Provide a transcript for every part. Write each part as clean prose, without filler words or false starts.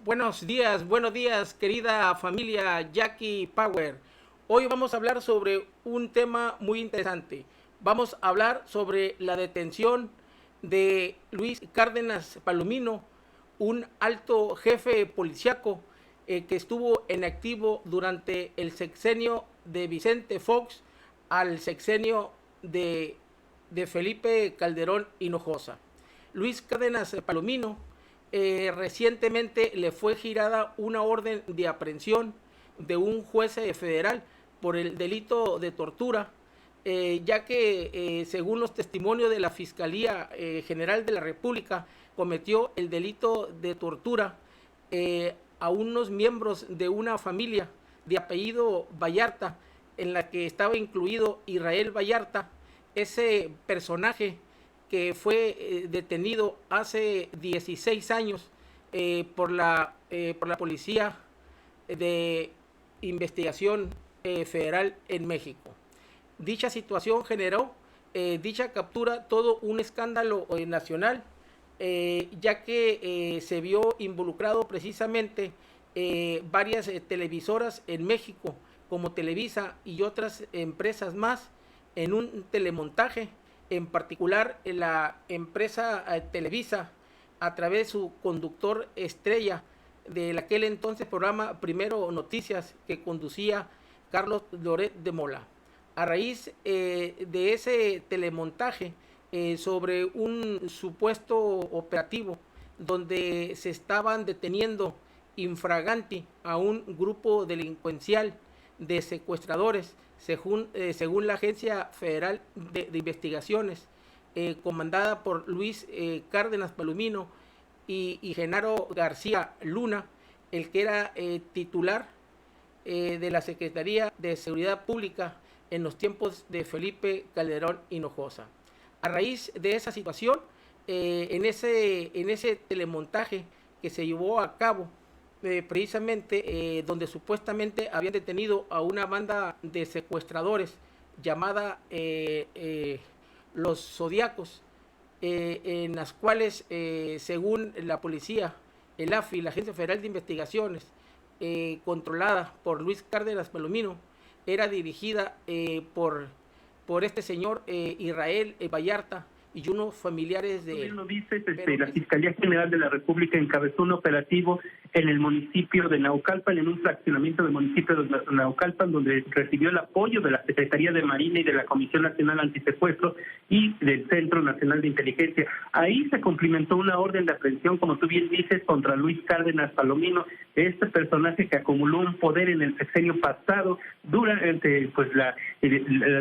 Buenos días, querida familia Jackie Power. Hoy vamos a hablar sobre un tema muy interesante. Vamos a hablar sobre la detención de Luis Cárdenas Palomino, un alto jefe policiaco que estuvo en activo durante el sexenio de Vicente Fox al sexenio de Felipe Calderón Hinojosa. Luis Cárdenas Palomino recientemente le fue girada una orden de aprehensión de un juez federal por el delito de tortura, ya que según los testimonios de la Fiscalía General de la República cometió el delito de tortura a unos miembros de una familia de apellido Vallarta, en la que estaba incluido Israel Vallarta, ese personaje que fue detenido hace 16 años por la Policía de Investigación Federal en México. Dicha situación generó dicha captura todo un escándalo nacional, ya que se vio involucrado precisamente varias televisoras en México, como Televisa y otras empresas más, en un telemontaje. En particular, la empresa Televisa, a través de su conductor estrella de aquel entonces programa Primero Noticias, que conducía Carlos Loret de Mola. A raíz de ese telemontaje sobre un supuesto operativo donde se estaban deteniendo infraganti a un grupo delincuencial de secuestradores, según la Agencia Federal de Investigaciones, comandada por Luis Cárdenas Palomino y Genaro García Luna, el que era titular de la Secretaría de Seguridad Pública en los tiempos de Felipe Calderón Hinojosa. A raíz de esa situación, en ese telemontaje que se llevó a cabo, precisamente donde supuestamente habían detenido a una banda de secuestradores llamada los Zodiacos, en las cuales, según la policía, el AFI, la Agencia Federal de Investigaciones, controlada por Luis Cárdenas Palomino, era dirigida por este señor Israel Vallarta y unos familiares de él. Lo dices, la Fiscalía General de la República encabezó un operativo en el municipio de Naucalpan, en un fraccionamiento del municipio de Naucalpan, donde recibió el apoyo de la Secretaría de Marina y de la Comisión Nacional Antisecuestro y del Centro Nacional de Inteligencia. Ahí se cumplimentó una orden de aprehensión, como tú bien dices, contra Luis Cárdenas Palomino, este personaje que acumuló un poder en el sexenio pasado durante la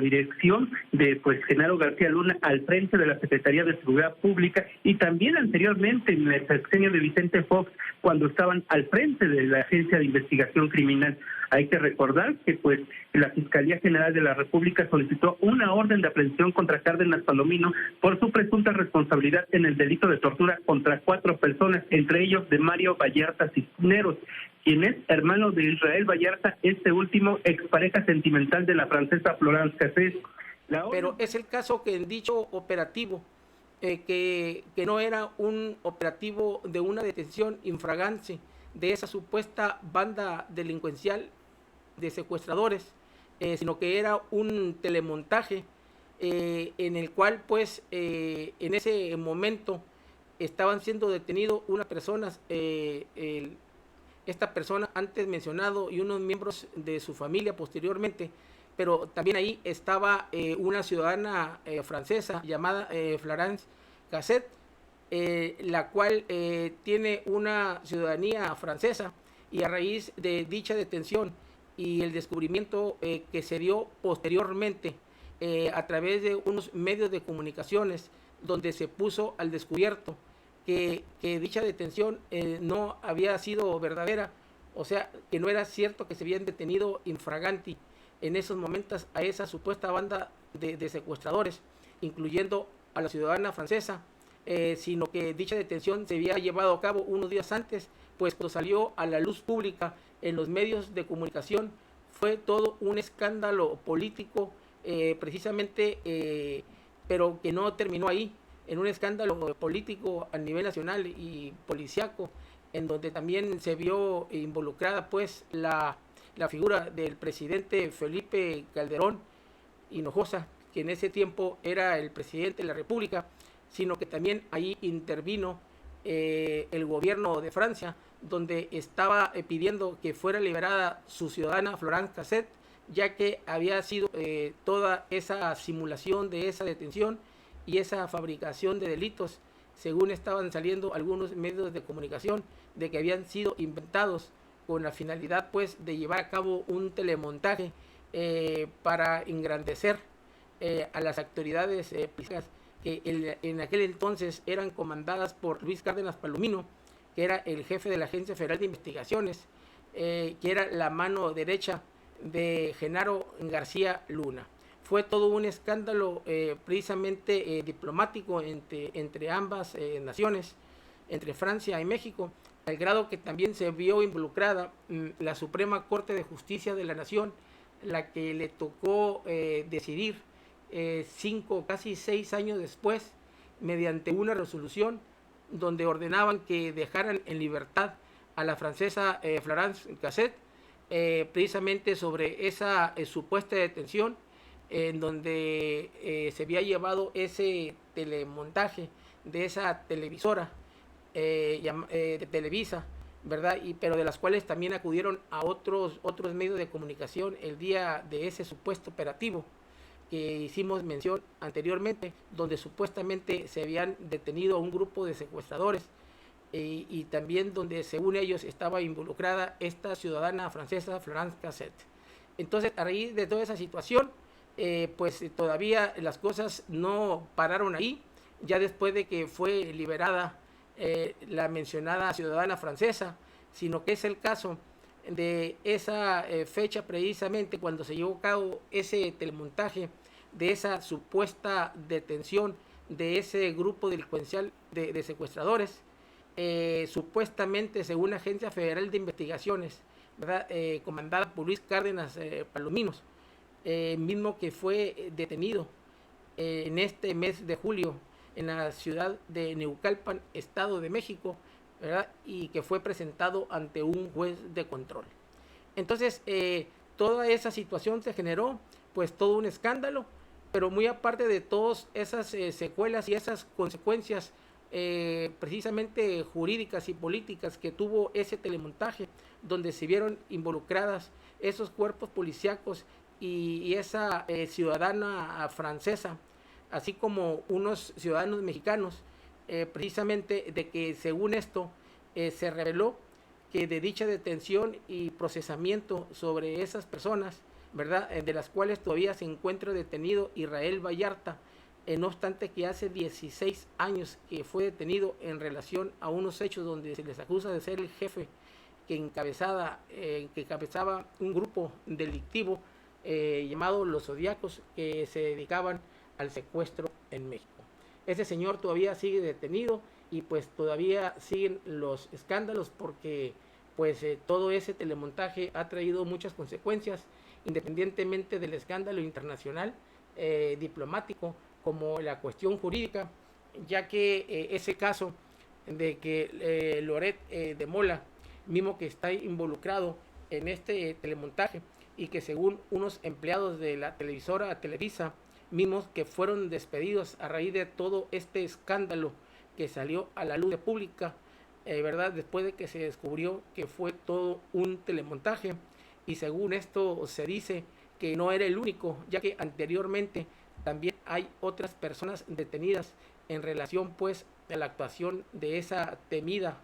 dirección de Genaro García Luna al frente de la Secretaría de Seguridad Pública, y también anteriormente en el sexenio de Vicente Fox, cuando estaban al frente de la Agencia de Investigación Criminal. Hay que recordar que la Fiscalía General de la República solicitó una orden de aprehensión contra Cárdenas Palomino por su presunta responsabilidad en el delito de tortura contra 4 personas, entre ellos de Mario Vallarta Cisneros, quien es hermano de Israel Vallarta, este último expareja sentimental de la francesa Florence Cassés. Pero es el caso que en dicho operativo, que no era un operativo de una detención infragante de esa supuesta banda delincuencial de secuestradores, sino que era un telemontaje en el cual en ese momento estaban siendo detenidos unas personas, esta persona antes mencionado y unos miembros de su familia posteriormente, pero también ahí estaba una ciudadana francesa llamada Florence Cassés, la cual tiene una ciudadanía francesa, y a raíz de dicha detención y el descubrimiento que se dio posteriormente a través de unos medios de comunicaciones, donde se puso al descubierto que dicha detención no había sido verdadera, o sea, que no era cierto que se habían detenido infraganti en esos momentos a esa supuesta banda de secuestradores, incluyendo a la ciudadana francesa, sino que dicha detención se había llevado a cabo unos días antes, pues cuando salió a la luz pública en los medios de comunicación fue todo un escándalo político, precisamente, pero que no terminó ahí, en un escándalo político a nivel nacional y policiaco, en donde también se vio involucrada pues la figura del presidente Felipe Calderón Hinojosa, que en ese tiempo era el presidente de la República, sino que también ahí intervino el gobierno de Francia, donde estaba pidiendo que fuera liberada su ciudadana Florence Cassette, ya que había sido toda esa simulación de esa detención y esa fabricación de delitos, según estaban saliendo algunos medios de comunicación, de que habían sido inventados con la finalidad pues de llevar a cabo un telemontaje para engrandecer a las autoridades policíacas que en aquel entonces eran comandadas por Luis Cárdenas Palomino, que era el jefe de la Agencia Federal de Investigaciones, que era la mano derecha de Genaro García Luna. Fue todo un escándalo precisamente diplomático entre ambas naciones, entre Francia y México, al grado que también se vio involucrada la Suprema Corte de Justicia de la Nación, la que le tocó decidir casi 6 años después, mediante una resolución donde ordenaban que dejaran en libertad a la francesa Florence Cassette, precisamente sobre esa supuesta detención en donde se había llevado ese telemontaje de esa televisora de Televisa, ¿verdad? Pero de las cuales también acudieron a otros medios de comunicación el día de ese supuesto operativo que hicimos mención anteriormente, donde supuestamente se habían detenido a un grupo de secuestradores y también donde según ellos estaba involucrada esta ciudadana francesa Florence Cassette. Entonces, a raíz de toda esa situación, pues todavía las cosas no pararon ahí, ya después de que fue liberada la mencionada ciudadana francesa, sino que es el caso de esa fecha precisamente cuando se llevó a cabo ese telemontaje de esa supuesta detención de ese grupo delincuencial de secuestradores, supuestamente según la Agencia Federal de Investigaciones, ¿verdad? Comandada por Luis Cárdenas Palominos, mismo que fue detenido en este mes de julio en la ciudad de Neucalpan, Estado de México, ¿verdad? Y que fue presentado ante un juez de control. Entonces, toda esa situación se generó, pues todo un escándalo, pero muy aparte de todas esas secuelas y esas consecuencias precisamente jurídicas y políticas que tuvo ese telemontaje, donde se vieron involucradas esos cuerpos policíacos y esa ciudadana francesa, así como unos ciudadanos mexicanos, precisamente de que según esto se reveló que de dicha detención y procesamiento sobre esas personas, ¿verdad? De las cuales todavía se encuentra detenido Israel Vallarta, no obstante que hace 16 años que fue detenido en relación a unos hechos donde se les acusa de ser el jefe que encabezaba un grupo delictivo llamado Los Zodiacos, que se dedicaban al secuestro en México. Ese señor todavía sigue detenido y pues todavía siguen los escándalos porque pues todo ese telemontaje ha traído muchas consecuencias, independientemente del escándalo internacional diplomático como la cuestión jurídica, ya que ese caso de que Loret de Mola, mismo que está involucrado en este telemontaje y que según unos empleados de la televisora Televisa, mismos que fueron despedidos a raíz de todo este escándalo que salió a la luz pública, ¿verdad? Después de que se descubrió que fue todo un telemontaje, y según esto se dice que no era el único, ya que anteriormente también hay otras personas detenidas en relación pues a la actuación de esa temida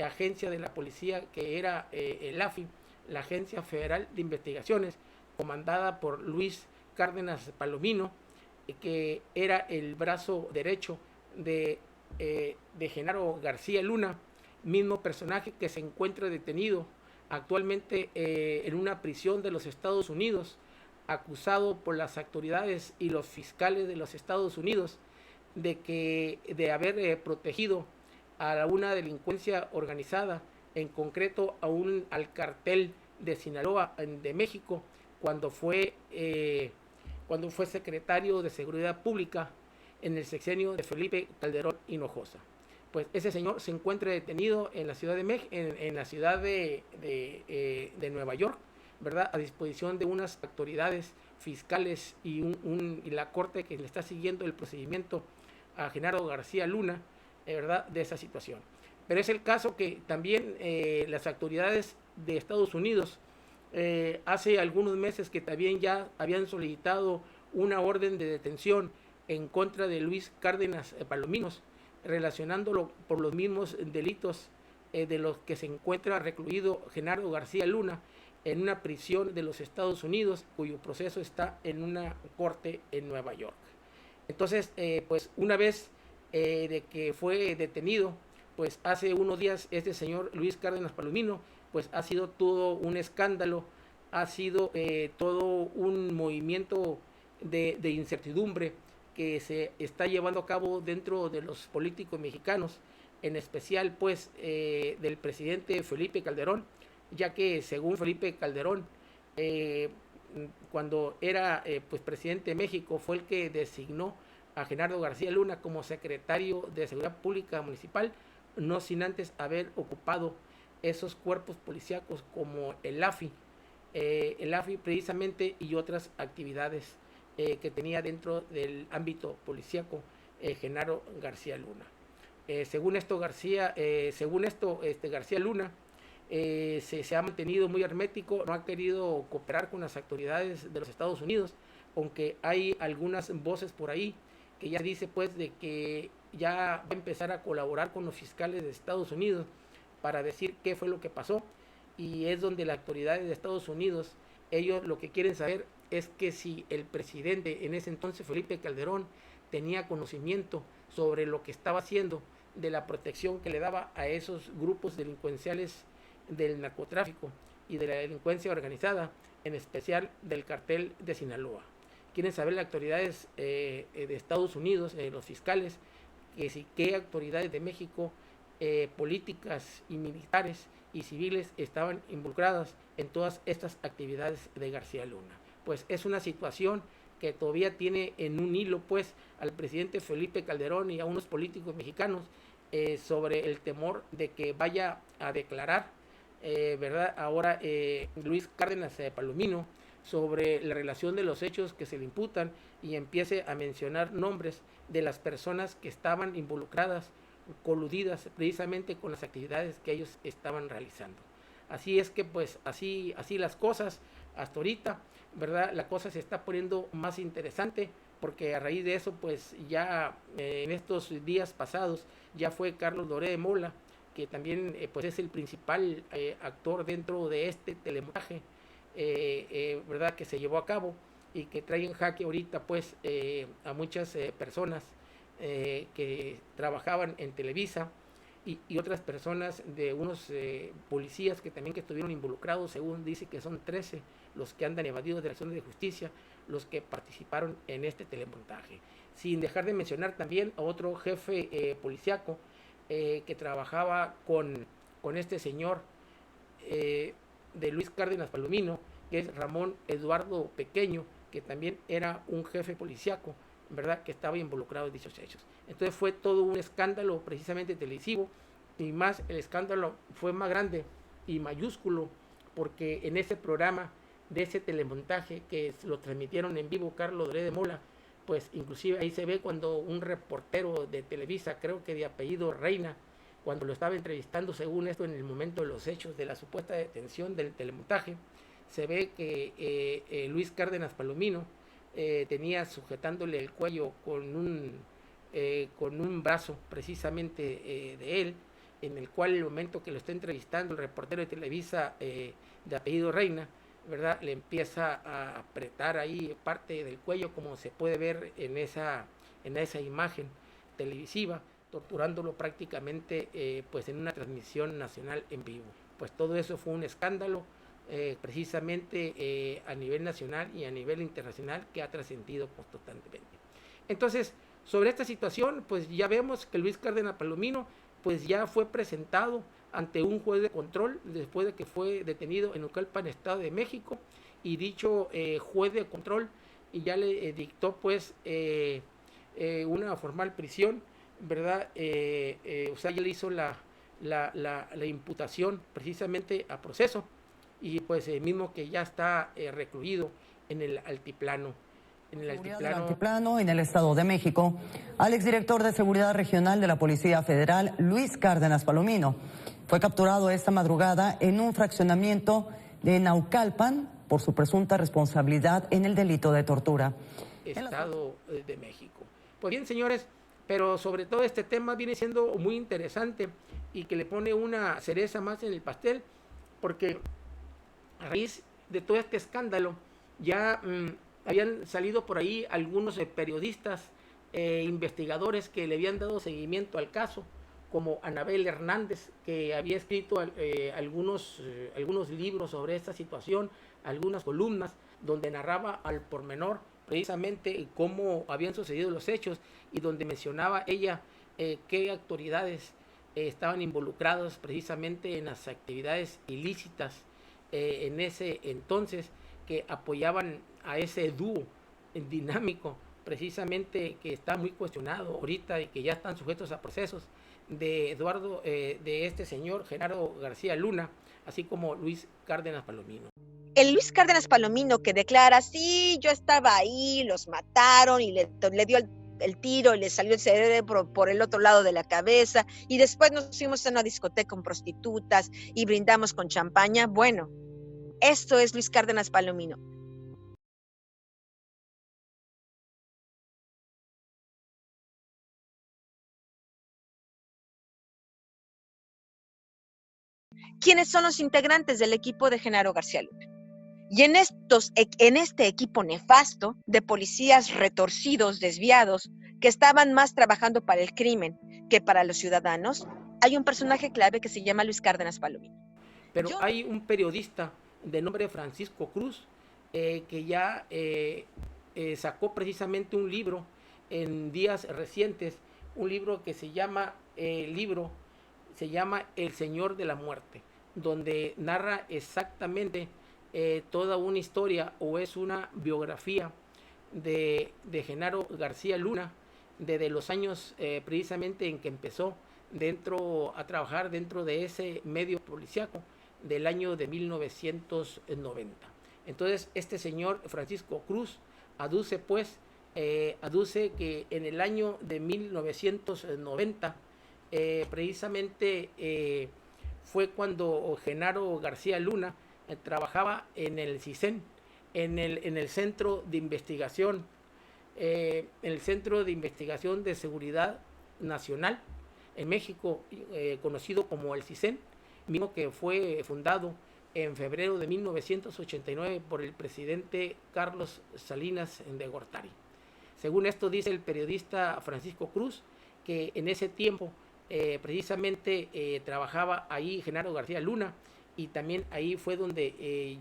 agencia de la policía que era el AFI, la Agencia Federal de Investigaciones, comandada por Luis Cárdenas Palomino, que era el brazo derecho de Genaro García Luna, mismo personaje que se encuentra detenido actualmente en una prisión de los Estados Unidos, acusado por las autoridades y los fiscales de los Estados Unidos de haber protegido a una delincuencia organizada, en concreto al cartel de Sinaloa de México, cuando fue secretario de Seguridad Pública en el sexenio de Felipe Calderón Hinojosa. pues ese señor se encuentra detenido en la ciudad en la ciudad de Nueva York, ¿verdad? A disposición de unas autoridades fiscales y la corte que le está siguiendo el procedimiento a Genaro García Luna, ¿verdad? De esa situación. Pero es el caso que también las autoridades de Estados Unidos hace algunos meses que también ya habían solicitado una orden de detención en contra de Luis Cárdenas Palominos, relacionándolo por los mismos delitos de los que se encuentra recluido Genaro García Luna en una prisión de los Estados Unidos, cuyo proceso está en una corte en Nueva York. Entonces, pues una vez de que fue detenido, pues hace unos días este señor Luis Cárdenas Palomino, pues ha sido todo un escándalo, ha sido todo un movimiento de incertidumbre que se está llevando a cabo dentro de los políticos mexicanos, en especial pues del presidente Felipe Calderón, ya que según Felipe Calderón, cuando era pues presidente de México, fue el que designó a Genaro García Luna como secretario de Seguridad Pública Municipal, no sin antes haber ocupado esos cuerpos policíacos como el AFI precisamente, y otras actividades que tenía dentro del ámbito policíaco Genaro García Luna. Según esto García Luna se ha mantenido muy hermético, no ha querido cooperar con las autoridades de los Estados Unidos, aunque hay algunas voces por ahí que ya dice pues de que ya va a empezar a colaborar con los fiscales de Estados Unidos para decir qué fue lo que pasó, y es donde las autoridades de Estados Unidos, ellos lo que quieren saber es que si el presidente en ese entonces, Felipe Calderón, tenía conocimiento sobre lo que estaba haciendo, de la protección que le daba a esos grupos delincuenciales del narcotráfico y de la delincuencia organizada, en especial del cartel de Sinaloa. Quieren saber las autoridades de Estados Unidos, los fiscales, que si qué autoridades de México, políticas y militares y civiles estaban involucradas en todas estas actividades de García Luna. Pues es una situación que todavía tiene en un hilo pues al presidente Felipe Calderón y a unos políticos mexicanos sobre el temor de que vaya a declarar, ¿verdad? Ahora Luis Cárdenas Palomino, sobre la relación de los hechos que se le imputan, y empiece a mencionar nombres de las personas que estaban involucradas, coludidas precisamente con las actividades que ellos estaban realizando. Así es que pues así las cosas hasta ahorita, ¿verdad? La cosa se está poniendo más interesante, porque a raíz de eso pues ya en estos días pasados ya fue Carlos Loret de Mola, que también pues es el principal actor dentro de este telemontaje, ¿verdad? Que se llevó a cabo y que trae en jaque ahorita pues a muchas personas que trabajaban en Televisa, y otras personas de unos policías que también que estuvieron involucrados, según dice que son 13 los que andan evadidos de la acción de justicia, los que participaron en este telemontaje. Sin dejar de mencionar también a otro jefe policíaco que trabajaba con este señor de Luis Cárdenas Palomino, que es Ramón Eduardo Pequeño, que también era un jefe policíaco, ¿verdad?, que estaba involucrado en dichos hechos. Entonces fue todo un escándalo precisamente televisivo, y más el escándalo fue más grande y mayúsculo porque en ese programa de ese telemontaje que lo transmitieron en vivo Carlos Loret de Mola, pues inclusive ahí se ve cuando un reportero de Televisa, creo que de apellido Reina, cuando lo estaba entrevistando, según esto, en el momento de los hechos de la supuesta detención del telemontaje, se ve que Luis Cárdenas Palomino tenía sujetándole el cuello con un brazo precisamente de él, en el cual el momento que lo está entrevistando el reportero de Televisa de apellido Reina, ¿verdad?, le empieza a apretar ahí parte del cuello, como se puede ver en esa imagen televisiva, torturándolo prácticamente pues en una transmisión nacional en vivo. Pues todo eso fue un escándalo precisamente a nivel nacional y a nivel internacional, que ha trascendido constantemente. Entonces, sobre esta situación, pues ya vemos que Luis Cárdenas Palomino pues ya fue presentado ante un juez de control después de que fue detenido en Naucalpan, Estado de México, y dicho juez de control y ya le dictó pues una formal prisión, ¿verdad? O sea, ya le hizo la imputación precisamente a proceso y pues el mismo que ya está recluido en el altiplano. En el Estado de México, al exdirector de Seguridad Regional de la Policía Federal, Luis Cárdenas Palomino, fue capturado esta madrugada en un fraccionamiento de Naucalpan por su presunta responsabilidad en el delito de tortura. Estado de México. Pues bien, señores, pero sobre todo este tema viene siendo muy interesante y que le pone una cereza más en el pastel, porque a raíz de todo este escándalo ya habían salido por ahí algunos periodistas, investigadores que le habían dado seguimiento al caso, como Anabel Hernández, que había escrito algunos libros sobre esta situación, algunas columnas donde narraba al pormenor precisamente cómo habían sucedido los hechos y donde mencionaba ella qué autoridades estaban involucrados precisamente en las actividades ilícitas en ese entonces, que apoyaban a ese dúo dinámico precisamente que está muy cuestionado ahorita y que ya están sujetos a procesos, de de este señor Genaro García Luna, así como Luis Cárdenas Palomino. El Luis Cárdenas Palomino que declara, sí, yo estaba ahí, los mataron y le dio el tiro y le salió el cerebro por el otro lado de la cabeza y después nos fuimos a una discoteca con prostitutas y brindamos con champaña. Bueno, esto es Luis Cárdenas Palomino. ¿Quiénes son los integrantes del equipo de Genaro García Luna? Y en este equipo nefasto de policías retorcidos, desviados, que estaban más trabajando para el crimen que para los ciudadanos, hay un personaje clave que se llama Luis Cárdenas Palomino. Pero hay un periodista de nombre Francisco Cruz que ya sacó precisamente un libro en días recientes, un libro que se llama El Señor de la Muerte, donde narra exactamente toda una historia o es una biografía de Genaro García Luna desde los años precisamente en que empezó a trabajar dentro de ese medio policiaco del año de 1990. Entonces este señor Francisco Cruz aduce que en el año de 1990 precisamente fue cuando Genaro García Luna trabajaba en el CISEN, en el Centro de Investigación, de Seguridad Nacional en México, conocido como el CISEN, mismo que fue fundado en febrero de 1989 por el presidente Carlos Salinas de Gortari. Según esto dice el periodista Francisco Cruz, que en ese tiempo precisamente trabajaba ahí Genaro García Luna, y también ahí fue donde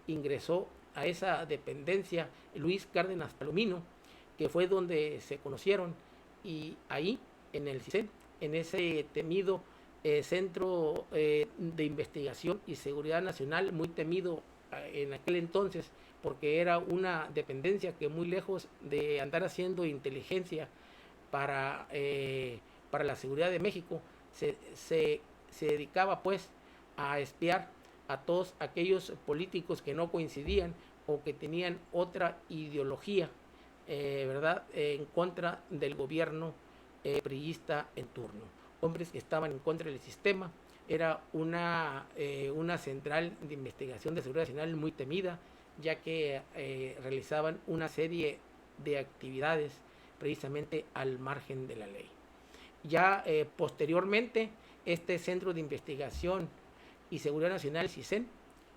ingresó a esa dependencia Luis Cárdenas Palomino, que fue donde se conocieron, y ahí en el CISEN, en ese temido Centro de Investigación y Seguridad Nacional, muy temido en aquel entonces, porque era una dependencia que muy lejos de andar haciendo inteligencia para la seguridad de México, se dedicaba pues a espiar a todos aquellos políticos que no coincidían o que tenían otra ideología, ¿verdad?, en contra del gobierno priista en turno. Hombres que estaban en contra del sistema. Era una central de investigación de seguridad nacional muy temida, ya que realizaban una serie de actividades precisamente al margen de la ley. Ya posteriormente, este Centro de Investigación y Seguridad Nacional, CISEN,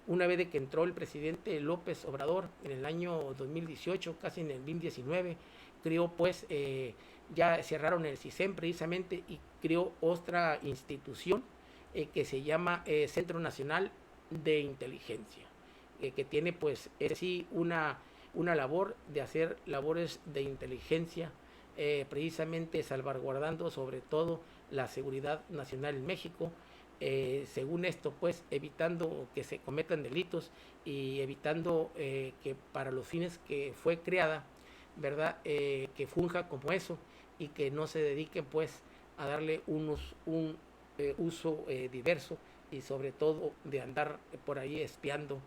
una vez de que entró el presidente López Obrador en el año 2018, casi en el 2019, creó pues, ya cerraron el CISEN precisamente y creó otra institución que se llama Centro Nacional de Inteligencia, que tiene pues sí una labor de hacer labores de inteligencia, precisamente salvaguardando sobre todo la seguridad nacional en México, según esto pues evitando que se cometan delitos y evitando que para los fines que fue creada, ¿verdad?, que funja como eso y que no se dediquen pues a darle un uso diverso, y sobre todo de andar por ahí espiando,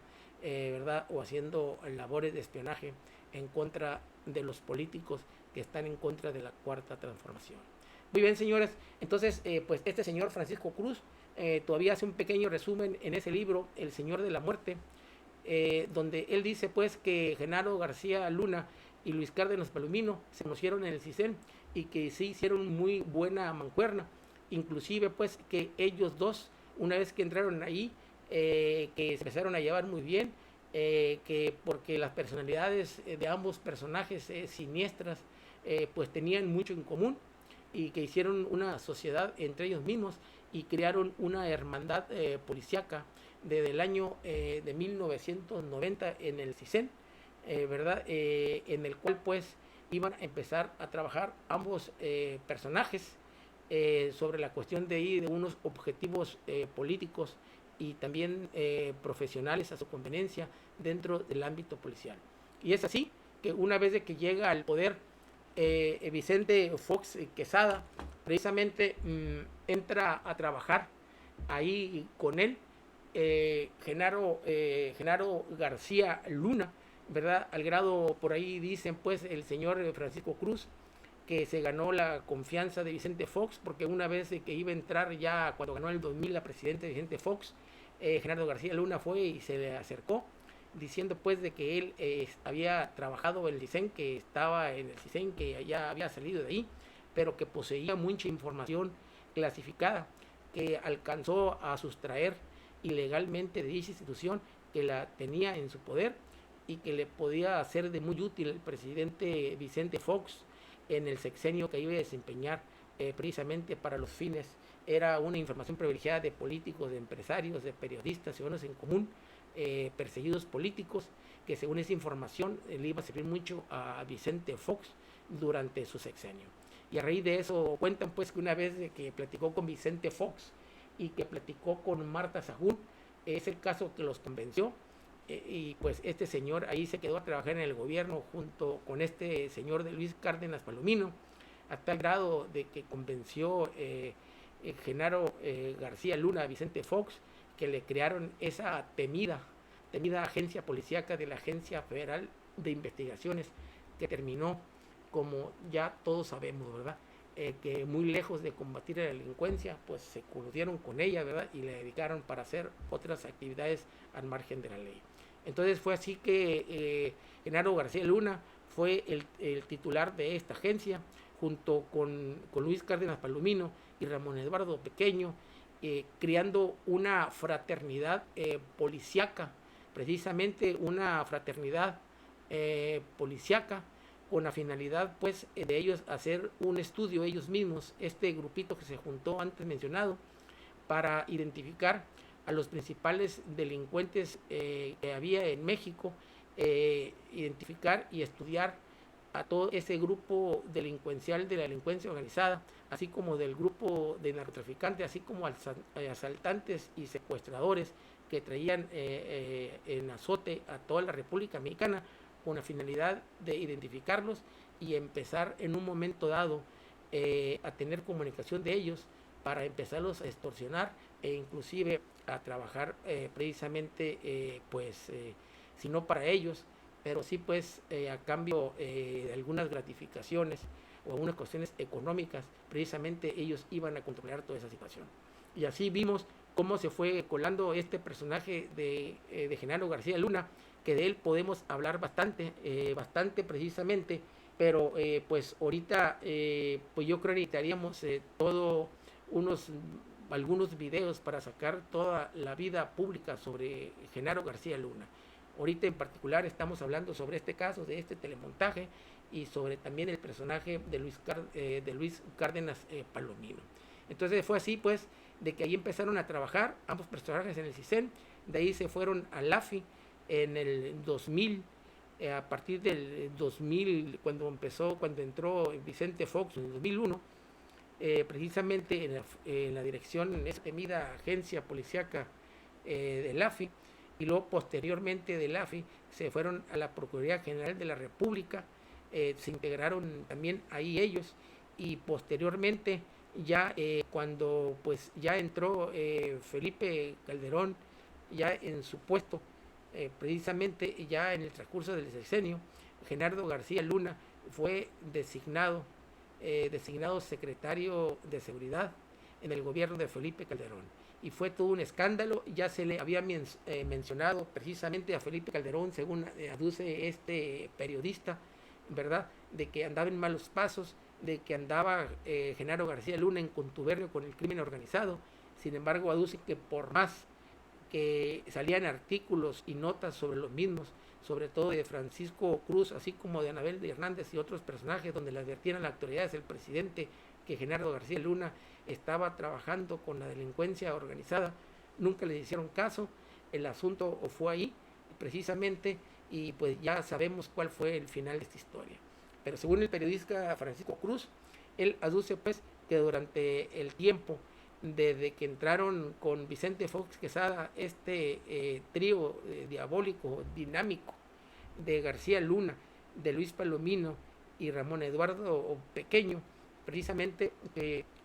¿verdad? O haciendo labores de espionaje en contra de los políticos que están en contra de la Cuarta Transformación. Muy bien, señores, entonces pues este señor Francisco Cruz todavía hace un pequeño resumen en ese libro, El Señor de la Muerte, donde él dice pues que Genaro García Luna y Luis Cárdenas Palomino se conocieron en el CISEN y que sí hicieron muy buena mancuerna, inclusive pues que ellos dos, una vez que entraron ahí, que se empezaron a llevar muy bien, que porque las personalidades de ambos personajes siniestras pues tenían mucho en común, y que hicieron una sociedad entre ellos mismos y crearon una hermandad policíaca desde el año de 1990 en el CISEN, ¿verdad? En el cual pues iban a empezar a trabajar ambos personajes sobre la cuestión de unos objetivos políticos y también profesionales a su conveniencia dentro del ámbito policial. Y es así que una vez de que llega al poder Vicente Fox Quesada, precisamente entra a trabajar ahí con él Genaro García Luna, ¿verdad? Al grado, por ahí dicen pues el señor Francisco Cruz, que se ganó la confianza de Vicente Fox, porque una vez que iba a entrar ya cuando ganó el 2000 la presidenta de Vicente Fox, Genaro García Luna fue y se le acercó diciendo pues de que él había trabajado en el CISEN, que estaba en el CISEN, que ya había salido de ahí, pero que poseía mucha información clasificada que alcanzó a sustraer ilegalmente de dicha institución, que la tenía en su poder y que le podía ser de muy útil el presidente Vicente Fox en el sexenio que iba a desempeñar precisamente para los fines. Era una información privilegiada de políticos, de empresarios, de periodistas, ciudadanos en común, perseguidos políticos, que según esa información le iba a servir mucho a Vicente Fox durante su sexenio. Y a raíz de eso cuentan pues que una vez que platicó con Vicente Fox y que platicó con Marta Sahún, es el caso que los convenció, y pues este señor ahí se quedó a trabajar en el gobierno junto con este señor de Luis Cárdenas Palomino, a tal grado de que convenció Genaro García Luna a Vicente Fox, que le crearon esa temida agencia policíaca de la Agencia Federal de Investigaciones, que terminó, como ya todos sabemos, ¿verdad? Que muy lejos de combatir la delincuencia, pues se coludieron con ella, ¿verdad? Y le dedicaron para hacer otras actividades al margen de la ley. Entonces fue así que Genaro García Luna fue el titular de esta agencia, junto con Luis Cárdenas Palomino y Ramón Eduardo Pequeño, creando una fraternidad policíaca, precisamente una fraternidad policíaca, con la finalidad pues de ellos hacer un estudio ellos mismos, este grupito que se juntó antes mencionado, para identificar a los principales delincuentes que había en México, identificar y estudiar a todo ese grupo delincuencial de la delincuencia organizada, así como del grupo de narcotraficantes, así como asaltantes y secuestradores que traían en azote a toda la República Mexicana, con la finalidad de identificarlos y empezar en un momento dado a tener comunicación de ellos para empezarlos a extorsionar e inclusive a trabajar precisamente si no para ellos, pero sí pues a cambio de algunas gratificaciones o algunas cuestiones económicas, precisamente ellos iban a controlar toda esa situación. Y así vimos cómo se fue colando este personaje de Genaro García Luna, que de él podemos hablar bastante precisamente, pero pues ahorita pues yo creo que necesitaríamos algunos videos para sacar toda la vida pública sobre Genaro García Luna. Ahorita en particular estamos hablando sobre este caso, de este telemontaje, y sobre también el personaje de Luis Cárdenas Palomino. Entonces fue así pues de que ahí empezaron a trabajar ambos personajes en el CISEN, de ahí se fueron al AFI en el 2000, a partir del 2000 cuando entró Vicente Fox en el 2001, precisamente en la dirección, en esa temida agencia policíaca del AFI, y luego posteriormente del AFI se fueron a la Procuraduría General de la República, se integraron también ahí ellos, y posteriormente ya cuando pues ya entró Felipe Calderón ya en su puesto, precisamente ya en el transcurso del sexenio, Genaro García Luna fue designado secretario de Seguridad en el gobierno de Felipe Calderón. Y fue todo un escándalo, ya se le había mencionado precisamente a Felipe Calderón, según aduce este periodista, ¿verdad?, de que andaba en malos pasos, de que andaba Genaro García Luna en contubernio con el crimen organizado. Sin embargo, aduce que por más que salían artículos y notas sobre los mismos, sobre todo de Francisco Cruz, así como de Anabel de Hernández y otros personajes, donde le advertían a las autoridades del presidente que Genaro García Luna estaba trabajando con la delincuencia organizada, nunca le hicieron caso. El asunto fue ahí precisamente, y pues ya sabemos cuál fue el final de esta historia. Pero según el periodista Francisco Cruz, él aduce pues que durante el tiempo desde que entraron con Vicente Fox Quesada, este trío diabólico, dinámico, de García Luna, de Luis Palomino y Ramón Eduardo Pequeño, precisamente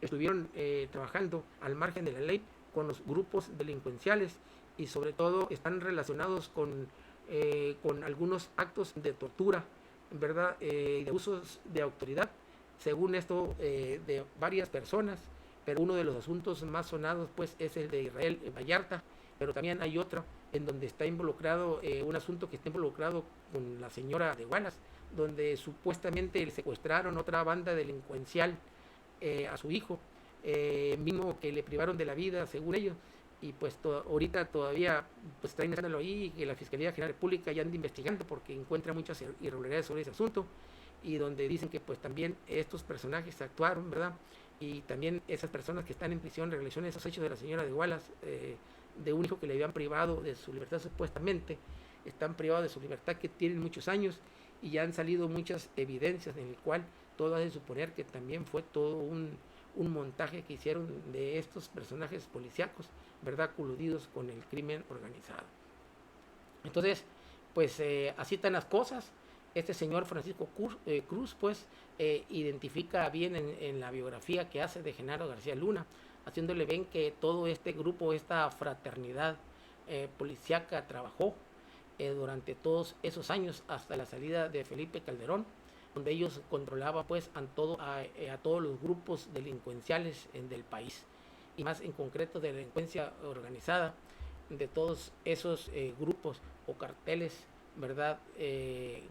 estuvieron trabajando al margen de la ley con los grupos delincuenciales, y sobre todo están relacionados con algunos actos de tortura, ¿verdad?, de abusos de autoridad, según esto, de varias personas. Pero uno de los asuntos más sonados pues es el de Israel Vallarta, pero también hay otro en donde está involucrado, un asunto que está involucrado con la señora de Wallace, donde supuestamente le secuestraron otra banda delincuencial a su hijo, mismo que le privaron de la vida según ellos, y pues ahorita todavía pues está iniciándolo ahí, y que la Fiscalía General de la República ya anda investigando porque encuentra muchas irregularidades sobre ese asunto, y donde dicen que pues también estos personajes actuaron, ¿verdad?, y también esas personas que están en prisión en relación a esos hechos de la señora de Wallace, de un hijo que le habían privado de su libertad supuestamente, están privados de su libertad, que tienen muchos años, y ya han salido muchas evidencias en el cual todo hace suponer que también fue todo un montaje que hicieron de estos personajes policíacos, ¿verdad?, coludidos con el crimen organizado. Entonces, pues así están las cosas. Este señor Francisco Cruz, pues, identifica bien en la biografía que hace de Genaro García Luna, haciéndole ver que todo este grupo, esta fraternidad policíaca trabajó durante todos esos años hasta la salida de Felipe Calderón, donde ellos controlaban pues a todos los grupos delincuenciales del país, y más en concreto de la delincuencia organizada, de todos esos grupos o carteles, ¿verdad?,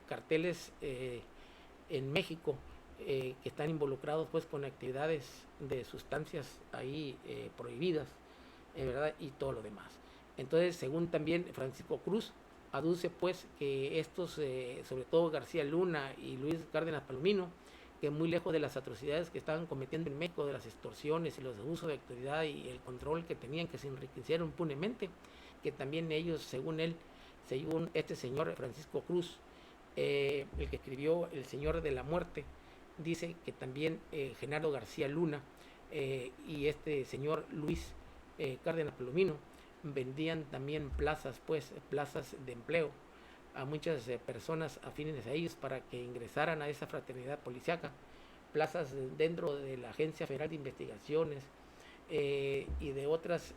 carteles en México que están involucrados pues con actividades de sustancias ahí prohibidas, ¿verdad?, y todo lo demás. Entonces, según también Francisco Cruz, aduce pues que estos, sobre todo García Luna y Luis Cárdenas Palomino, que muy lejos de las atrocidades que estaban cometiendo en México, de las extorsiones y los abusos de autoridad y el control que tenían, que se enriquecieron impunemente, que también ellos, según él, según este señor Francisco Cruz, el que escribió El Señor de la Muerte, dice que también Genaro García Luna y este señor Luis Cárdenas Palomino vendían también plazas de empleo a muchas personas afines a ellos para que ingresaran a esa fraternidad policiaca, plazas dentro de la Agencia Federal de Investigaciones y de otras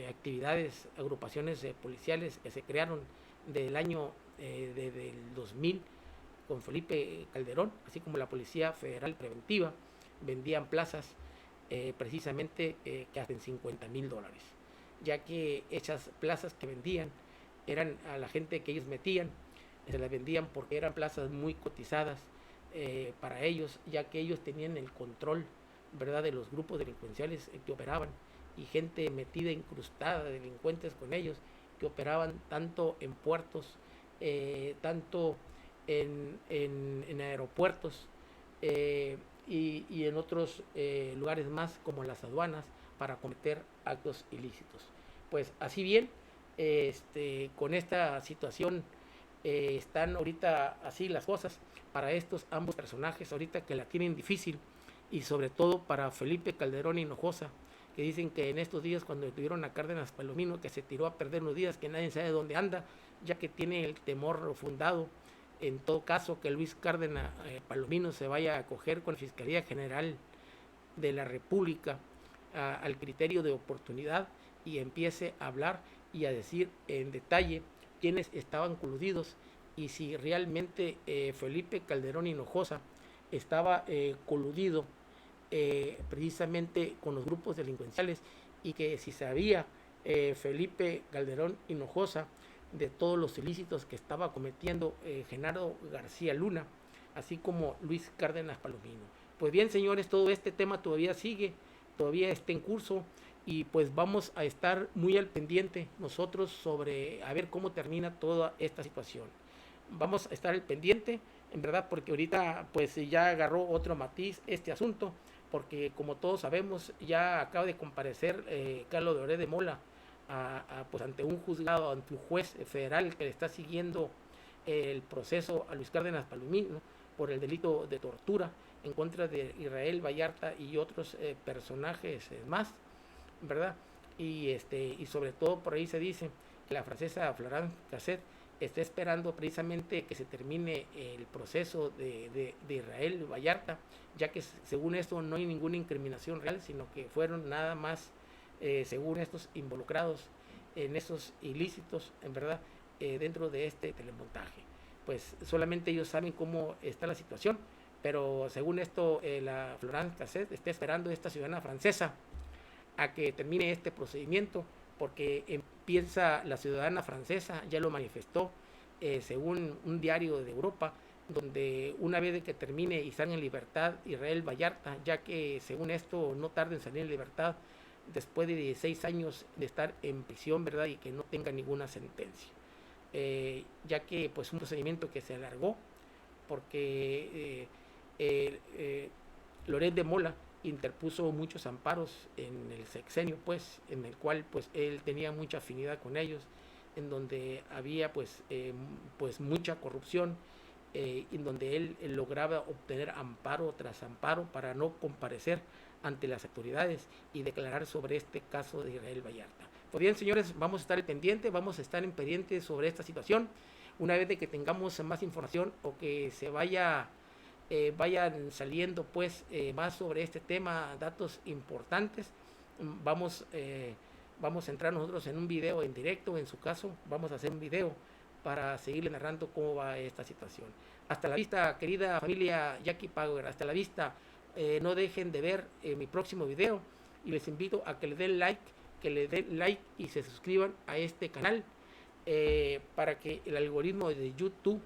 actividades, agrupaciones policiales que se crearon del año del 2000 con Felipe Calderón, así como la Policía Federal Preventiva, vendían plazas precisamente que hacen $50,000, ya que esas plazas que vendían eran a la gente que ellos metían, se las vendían porque eran plazas muy cotizadas para ellos, ya que ellos tenían el control, ¿verdad?, de los grupos delincuenciales que operaban, y gente metida, incrustada, delincuentes con ellos, que operaban tanto en puertos, tanto en aeropuertos y en otros lugares más, como las aduanas, para cometer actos ilícitos. Pues así bien, con esta situación están ahorita así las cosas para estos ambos personajes ahorita, que la tienen difícil, y sobre todo para Felipe Calderón Hinojosa, que dicen que en estos días, cuando detuvieron a Cárdenas Palomino, que se tiró a perder unos días, que nadie sabe dónde anda, ya que tiene el temor fundado en todo caso que Luis Cárdenas Palomino se vaya a acoger con la Fiscalía General de la República al criterio de oportunidad y empiece a hablar y a decir en detalle quiénes estaban coludidos y si realmente Felipe Calderón Hinojosa estaba coludido precisamente con los grupos delincuenciales, y que si sabía Felipe Calderón Hinojosa de todos los ilícitos que estaba cometiendo Genaro García Luna, así como Luis Cárdenas Palomino. Pues bien, señores, todo este tema todavía sigue, todavía está en curso, y pues vamos a estar muy al pendiente nosotros sobre a ver cómo termina toda esta situación. Vamos a estar al pendiente, en verdad, porque ahorita pues ya agarró otro matiz este asunto, porque como todos sabemos ya acaba de comparecer Carlos Loret de Mola pues ante un juzgado, ante un juez federal que le está siguiendo el proceso a Luis Cárdenas Palomino por el delito de tortura en contra de Israel Vallarta y otros personajes más, ¿verdad? Y sobre todo por ahí se dice que la francesa Florence Cassette está esperando precisamente que se termine el proceso de Israel Vallarta, ya que según esto no hay ninguna incriminación real, sino que fueron nada más, según estos, involucrados en esos ilícitos, en verdad, dentro de este telemontaje. Pues solamente ellos saben cómo está la situación, pero según esto, la Florence Cassette está esperando, esta ciudadana francesa, a que termine este procedimiento, porque empieza la ciudadana francesa, ya lo manifestó, según un diario de Europa, donde una vez que termine y salga en libertad Israel Vallarta, ya que según esto no tarda en salir en libertad después de 16 años de estar en prisión, ¿verdad? Y que no tenga ninguna sentencia, ya que pues un procedimiento que se alargó porque Loret de Mola interpuso muchos amparos en el sexenio, pues, en el cual pues él tenía mucha afinidad con ellos, en donde había pues mucha corrupción, en donde él lograba obtener amparo tras amparo para no comparecer ante las autoridades y declarar sobre este caso de Israel Vallarta. Pues bien, señores, vamos a estar pendientes, vamos a estar en pendiente sobre esta situación. Una vez de que tengamos más información o que se vayan saliendo pues más sobre este tema, datos importantes, vamos a entrar nosotros en un video en directo. En su caso vamos a hacer un video para seguirle narrando cómo va esta situación. Hasta la vista, querida familia Jackie Power, hasta la vista. No dejen de ver mi próximo video y les invito a que le den like y se suscriban a este canal para que el algoritmo de YouTube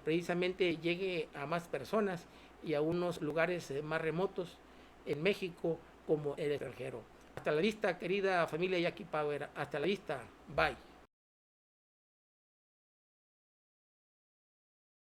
precisamente llegue a más personas y a unos lugares más remotos en México como el extranjero. Hasta la vista, querida familia Jackie Power. Hasta la vista. Bye.